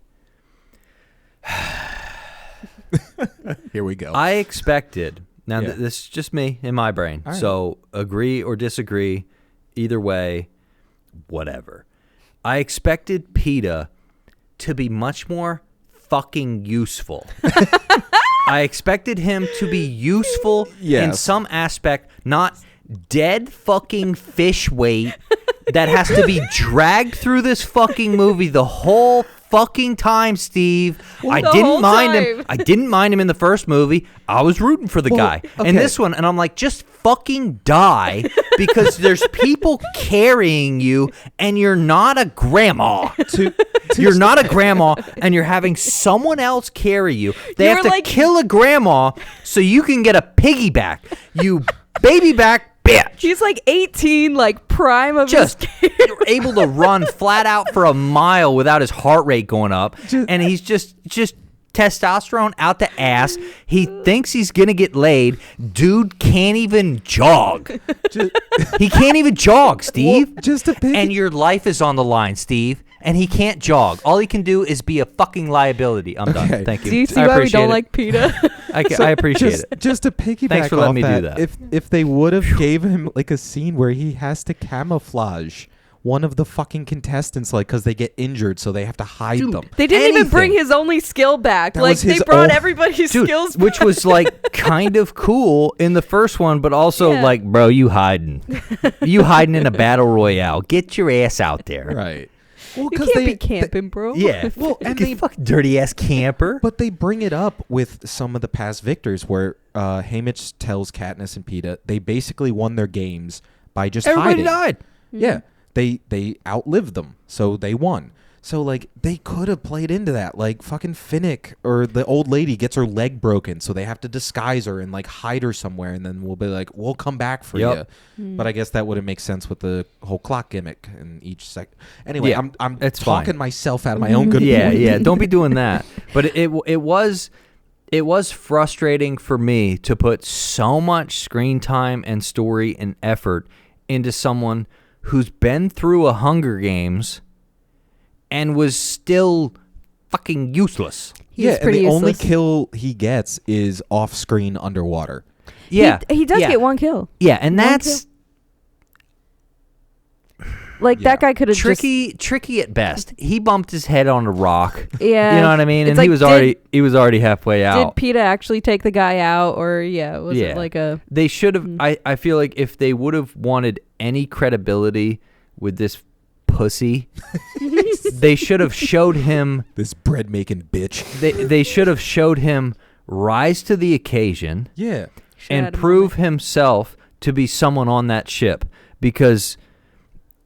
Here we go. I expected. Now Yeah. this is just me in my brain. All right. So agree or disagree, either way, whatever. I expected PETA to be much more fucking useful. I expected him to be useful in Yes. some aspect, not dead fucking fish weight that has to be dragged through this fucking movie the whole fucking time, Steve. I The didn't whole mind him. time. I didn't mind him in the first movie. I was rooting for the guy. okay. In this one, and I'm like, just fucking die because there's people carrying you and you're not a grandma. You're not a grandma and you're having someone else carry you. They You're have to like- kill a grandma so you can get a piggyback. You baby back bitch. She's like 18, like prime of Just his able to run flat out for a mile without his heart rate going up, and he's just testosterone out the ass. He thinks he's gonna get laid. Dude can't even jog. He can't even jog, Steve. Well, just to pick And your life is on the line, Steve. And he can't jog. All he can do is be a fucking liability. I'm done. Okay. Thank you. Do you see I why we appreciate don't it. like PETA? I appreciate it. Just to piggyback Thanks for letting off me do that, that. if they would have gave him like a scene where he has to camouflage one of the fucking contestants, like because they get injured, so they have to hide them. They didn't even bring Anything. his only skill back. That Like was they his brought own- everybody's Dude, skills which back. was like kind of cool in the first one, but also Yeah. like, bro, you hiding in a battle royale. Get your ass out there. Right. Well, You because can't be camping, bro. Yeah. Well, and You they fucking dirty ass camper. But they bring it up with some of the past victors where Haymitch tells Katniss and Peeta they basically won their games by just Everybody hiding. died. Yeah. They outlived them, so they won. So like they could have played into that. Like fucking Finnick or the old lady gets her leg broken, so they have to disguise her and like hide her somewhere, and then we'll be like, we'll come back for Yep. you. But I guess that wouldn't make sense with the whole clock gimmick in each sec. Anyway, Yeah, I'm it's talking fine. myself out of my own good Yeah, point. yeah. Don't be doing that. But it was frustrating for me to put so much screen time and story and effort into someone who's been through a Hunger Games and was still fucking useless. He's Yeah, and pretty the only useless. kill he gets is off screen underwater. Yeah, He does yeah. get one kill. Yeah, and one that's Like Yeah. that guy could have tricky at best. He bumped his head on a rock. Yeah. You know what I mean? It's And like, he was already halfway out. Did PETA actually take the guy out, or was Yeah. it like a? They should have. I feel like if they would have wanted any credibility with this pussy, they should have showed him. This bread making bitch. They should have showed him rise to the occasion Yeah. and had a prove himself to be someone on that ship, because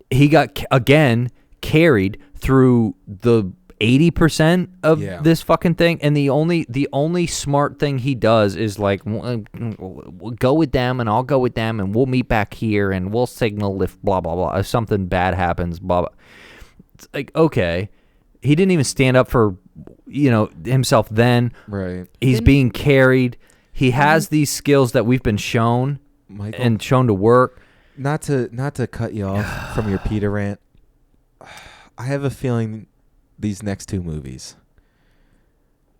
he got again carried through the 80% of Yeah. this fucking thing, and the only smart thing he does is like, we'll go with them and I'll go with them and we'll meet back here and we'll signal if blah blah blah, if something bad happens, blah blah. It's like, okay, he didn't even stand up for himself then. Right. He's Didn't- being carried. He has these skills that we've been shown Michael, and shown to work. not to cut you off from your Peter rant. I have a feeling these next two movies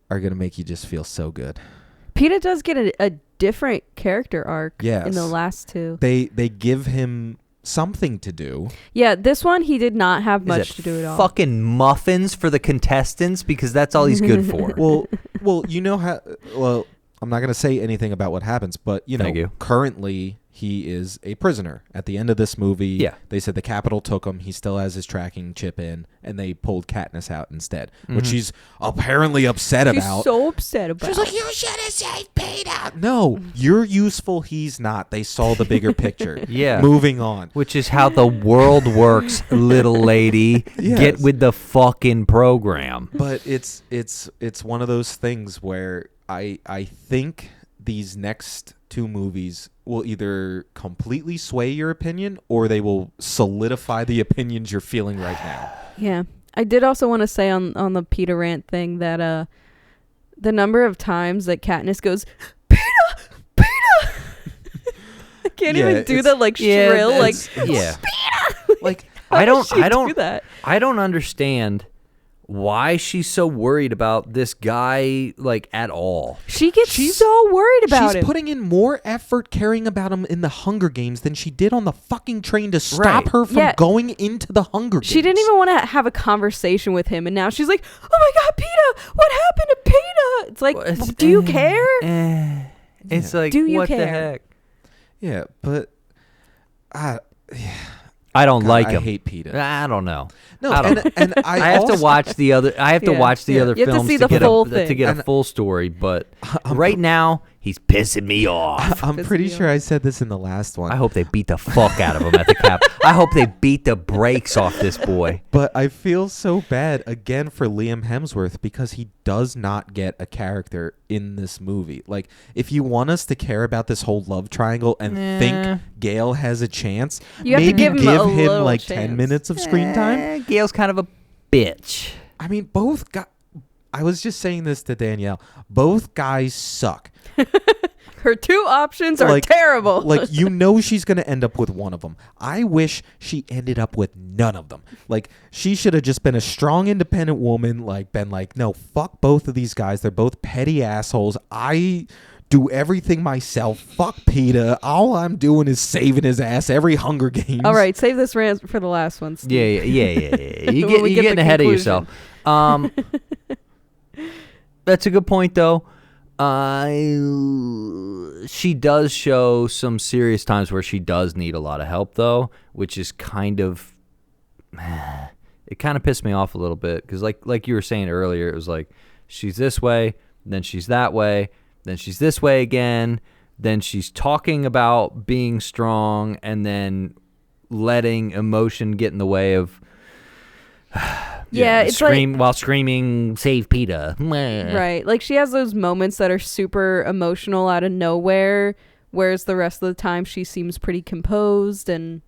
are going to make you just feel so good. PETA does get a different character arc in the Yes. last two. They give him something to do. Yeah, this one he did not have Is much it to do at all. fucking muffins for the contestants because that's all he's good for. Well, you know how. Well, I'm not going to say anything about what happens, but Thank you. currently he is a prisoner. At the end of this movie, Yeah. they said the Capitol took him. He still has his tracking chip in, and they pulled Katniss out instead, which she's apparently upset She's about. so upset about. She's like, you should have saved Peter. No, you're useful. He's not. They saw the bigger picture. Yeah. Moving on. Which is how the world works, little lady. Yes. Get with the fucking program. But it's one of those things where I think these next two movies will either completely sway your opinion or they will solidify the opinions you're feeling right now. Yeah. I did also want to say on the PETA rant thing that the number of times that Katniss goes, PETA! PETA! I can't even do that like shrill, like yeah. Like I don't do that. I don't understand why she's so worried about this guy like at all. She gets so worried about she's him. putting in more effort caring about him in the Hunger Games than she did on the fucking train to stop Right. her from going into the Hunger Games. She didn't even want to have a conversation with him, and now she's like, "Oh my God, PETA! What happened to PETA?" It's like, do you care? It's like, Do you what the care? heck? Yeah, but I don't like I him. hate PETA. I don't know. No, I don't and I I have to also- watch the other. I have to Yeah. watch the Yeah. other You have to films see to the get full to thing. get a full story. But right now, he's pissing me off. I'm pretty me sure I said this in the last one. I hope they beat the fuck out of him at the cap. I hope they beat the brakes off this boy. But I feel so bad again for Liam Hemsworth because he does not get a character in this movie. Like, if you want us to care about this whole love triangle and think Gale has a chance, You have to maybe give him a little like chance. 10 minutes of screen time. Gail's kind of a bitch. I mean, both guys. I was just saying this to Danielle. Both guys suck. Her two options are Like- terrible. Like, you know she's going to end up with one of them. I wish she ended up with none of them. Like, she should have just been a strong, independent woman, like, been like, no, fuck both of these guys. They're both petty assholes. I do everything myself. Fuck PETA. All I'm doing is saving his ass every Hunger Games. All right, save this rant for the last one. Steve. Yeah. You When we you're get the getting ahead of conclusion. yourself. That's a good point, though. She does show some serious times where she does need a lot of help, though, which is kind of it kind of pissed me off a little bit because, like you were saying earlier, it was like she's this way, then she's that way, then she's this way again, then she's talking about being strong, and then letting emotion get in the way of. Yeah, it's while screaming, "Save PETA!" Right. Like, she has those moments that are super emotional out of nowhere, whereas the rest of the time she seems pretty composed and...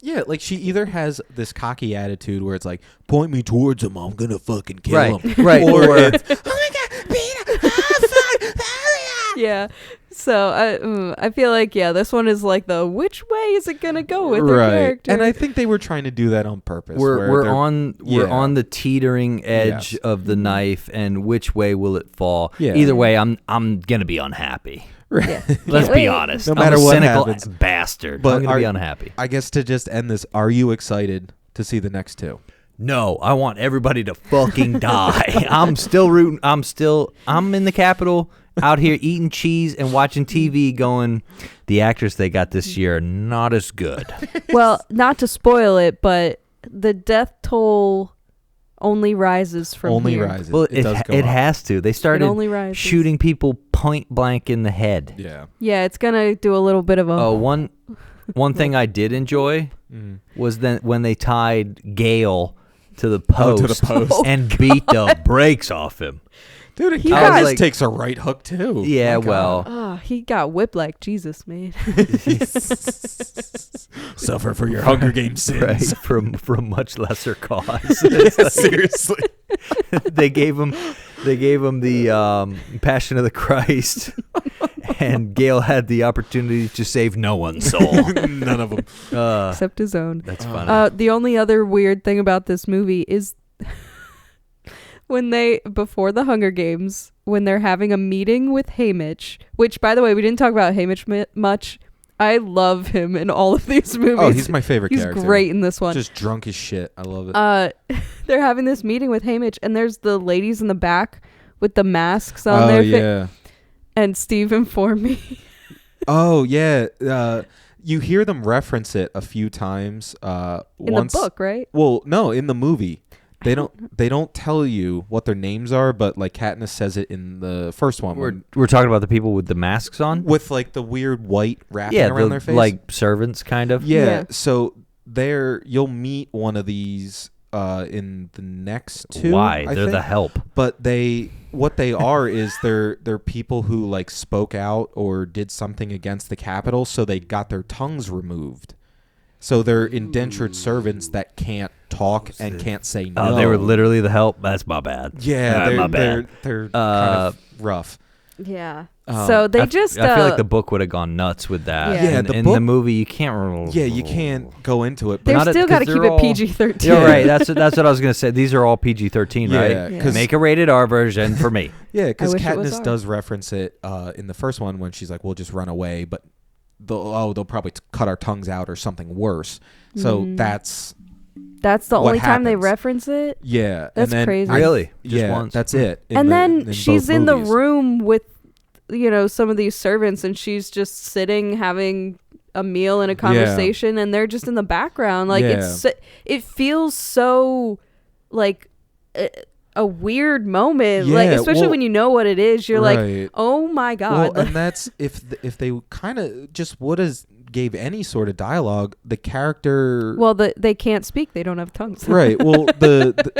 Yeah, like she either has this cocky attitude where it's like, point me towards him, I'm going to fucking kill him. Right. Or it's, oh my God, PETA, oh fuck, Yeah. So I feel like, this one is like the which way is it gonna go with the character? And I think they were trying to do that on purpose. We're on the teetering edge Yes. of the knife, and which way will it fall? Yeah. Either way, I'm gonna be unhappy. Yeah. Let's Can't be wait. honest. No I'm matter a what cynical happens. bastard. But I'm gonna be are- unhappy. I guess to just end this, are you excited to see the next two? No, I want everybody to fucking die. I'm still rooting. I'm in the Capitol, out here eating cheese and watching TV going, the actors they got this year are not as good. Well, not to spoil it, but the death toll only rises from Only here. rises. Well, it does go it up. has to. They It started only rises. shooting people point blank in the head. Yeah. Yeah, it's gonna do a little bit of a... Oh, one thing I did enjoy was then when they tied Gale to the post, to the post. and beat the brakes off him. Dude, He Katniss got- takes a right hook too. Yeah, My God. well, Oh, he got whipped like Jesus, man. Suffer for your Hunger Games sins. right, from much lesser cause. Seriously. they gave him the Passion of the Christ, and Gale had the opportunity to save no one's soul. None of them. Except his own. That's funny. The only other weird thing about this movie is before the Hunger Games, when they're having a meeting with Haymitch, which, by the way, we didn't talk about Haymitch much. I love him in all of these movies. Oh, he's my favorite character. He's great in this one. Just drunk as shit. I love it. They're having this meeting with Haymitch, and there's the ladies in the back with the masks on their yeah. And Steve informed me. Oh, yeah. You hear them reference it a few times. In the book, right? Well, no, in the movie. They don't tell you what their names are, but like Katniss says it in the first one. We're talking about the people with the masks on? With like the weird white wrapping around their face. Like servants kind of. Yeah. So you'll meet one of these in the next two. Why? I They're think. the help. But what they are is they're people who like spoke out or did something against the Capitol, so they got their tongues removed. So they're indentured servants that can't talk and can't say no. Oh, they were literally the help. That's my bad. Yeah, my bad. They're kind of rough. Yeah. So they I feel like the book would have gone nuts with that. Yeah. In the movie, you can't. Yeah, you can't go into it. They've But still got to keep it PG-13. Yeah, right. That's what I was gonna say. These are all PG-13, right? Yeah. Make a rated R version for me. Yeah, because wish it was Katniss R. does reference it in the first one when she's like, "We'll just run away," but they'll probably cut our tongues out or something worse. So that's the only time they happens. reference it. Yeah, That's and then crazy. Really? Just Yeah, once? that's it. And then she's both in the movies. room with, some of these servants, and she's just sitting having a meal and a conversation, and they're just in the background. Like it feels so like a weird moment. Like especially when you know what it is, you're like, oh my god. Well, and that's if they kind of just would have gave any sort of dialogue, the character. Well, they can't speak; they don't have tongues. Right. Well, the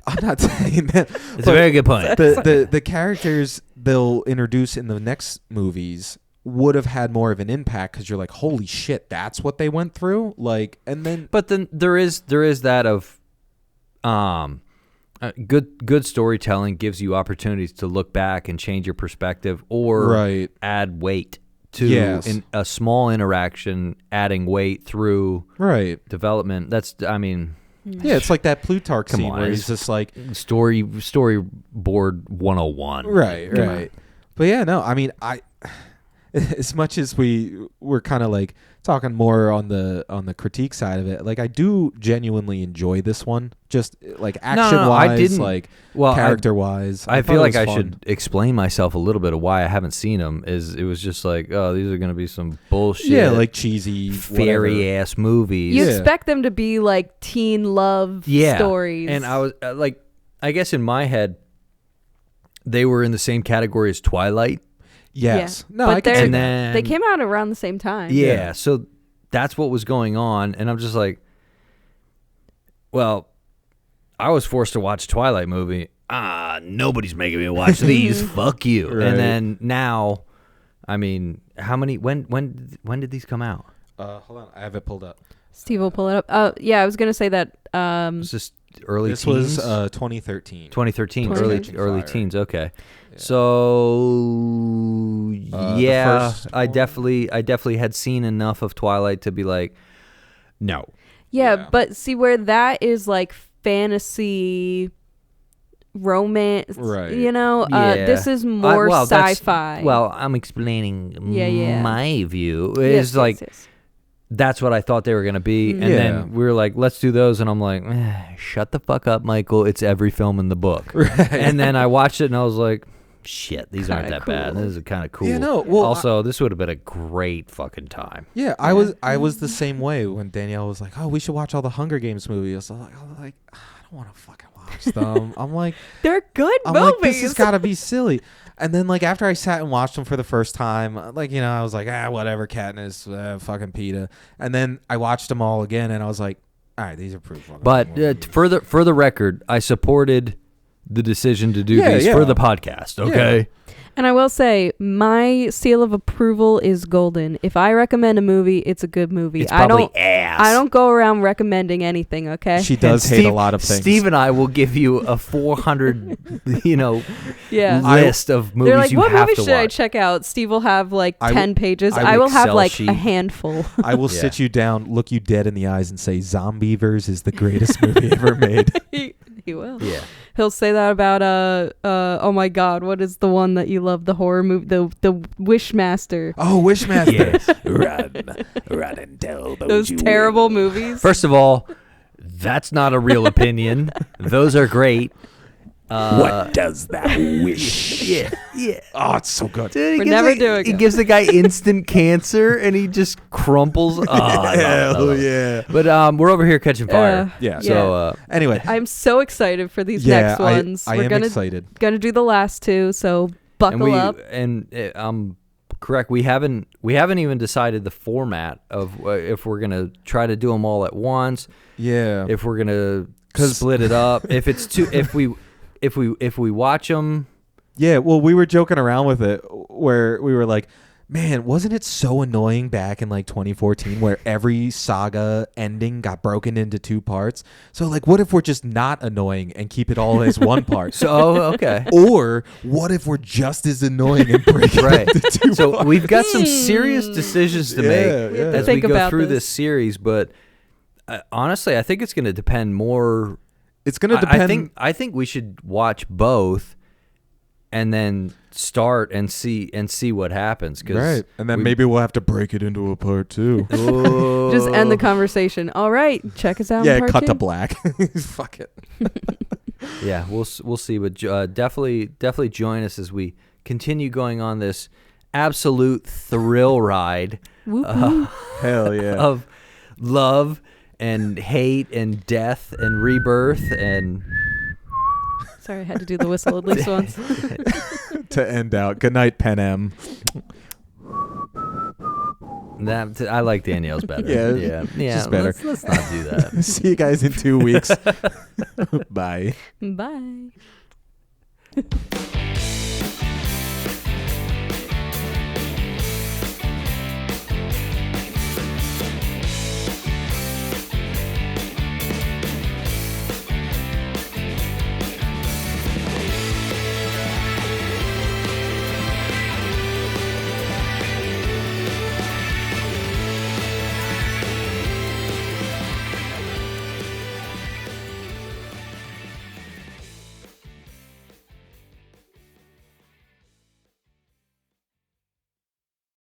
I'm not saying that. It's a very good point. The characters they'll introduce in the next movies would have had more of an impact because you're like, holy shit, that's what they went through. Like, and then, but then there is that of, good storytelling gives you opportunities to look back and change your perspective or add weight to a small interaction, adding weight through development. That's, I mean. Yeah, it's like that Plutarch scene where he's just like storyboard 101. Right. But yeah, no, I mean, as much as we're kind of like talking more on the critique side of it, like I do genuinely enjoy this one, just like action wise, character wise. I feel like I should explain myself a little bit of why I haven't seen them. It was just like, oh, these are gonna be some bullshit, like cheesy fairy ass movies. You expect them to be like teen love stories, and I was like, I guess in my head, they were in the same category as Twilight. Yes. Yeah. No, but they came out around the same time. Yeah, so that's what was going on, and I'm just like, well, I was forced to watch Twilight movie. Nobody's making me watch these. Fuck you. Right. And then now, I mean, how many? When did these come out? Hold on, I have it pulled up. Steve will pull it up. Yeah, I was gonna say that. It's just early. This teens? was 2013. 2013, early teens. Okay. Yeah. So I definitely had seen enough of Twilight to be like, no. Yeah, but see where that is like fantasy, romance, right? This is more sci-fi. Well, I'm explaining my view. It's like that's what I thought they were gonna be, and then we were like, let's do those, and I'm like, shut the fuck up, Michael. It's every film in the book. Right. And then I watched it, and I was like, shit, these aren't that bad. This is kind of cool. Yeah, no, well, also, this would have been a great fucking time. Yeah, I was the same way when Danielle was like, oh, we should watch all the Hunger Games movies. I was like, I don't want to fucking watch them. I'm like, they're good movies. Like, this has got to be silly. And then, like, after I sat and watched them for the first time, like, I was like, whatever, Katniss, fucking PETA. And then I watched them all again, and I was like, all right, these are pretty fucking But for the record, I supported the decision to do these for the podcast, okay? Yeah. And I will say, my seal of approval is golden. If I recommend a movie, it's a good movie. It's probably ass. I don't go around recommending anything, okay? She does hate a lot of things. Steve and I will give you a 400, list of movies They're like, you what have movie to should I watch. check out? Steve will have like 10 pages. I will have Excel like sheet. a handful. I will sit you down, look you dead in the eyes, and say, Zombievers is the greatest movie ever made. He will. Yeah. He'll say that about oh my God, what is the one that you love? The horror movie, the Wishmaster. Oh, Wishmaster. Run and tell Those terrible movies. First of all, that's not a real opinion. Those are great. What does that wish? Yeah. Oh, it's so good. Dude, We're never doing He it. gives the guy instant cancer, and he just crumples. Oh, I love it. yeah. But we're over here catching fire. Yeah. So Anyway, I'm so excited for these yeah, next ones. I We're am gonna excited. do the last two, so buckle up. I'm correct. We haven't even decided the format of if we're gonna try to do them all at once. Yeah. If we're gonna split it up. If it's too. If we watch them. Yeah, well, we were joking around with it where we were like, man, wasn't it so annoying back in like 2014 where every saga ending got broken into 2 parts? So like, what if we're just not annoying and keep it all as 1 part? Okay. Or what if we're just as annoying and break it Right. into 2 So parts? we've got some serious decisions to make Yeah. as we Think go about through this. this series, but honestly, I think it's going to depend more. It's going to depend. I think we should watch both and then start and see what happens. Right. And then maybe we'll have to break it into a part 2. Just end the conversation. All right, check us out. Yeah, in part cut 2. to black. Fuck it. Yeah, we'll see, but definitely join us as we continue going on this absolute thrill ride Whoop, whoop. Hell yeah. of love and hate and death and rebirth and Sorry, I had to do the whistle at least once. To end out. Good night, Panem. that. I like Danielle's better. Yeah, yeah. just better. Let's not do that. See you guys in 2 weeks. Bye. Bye.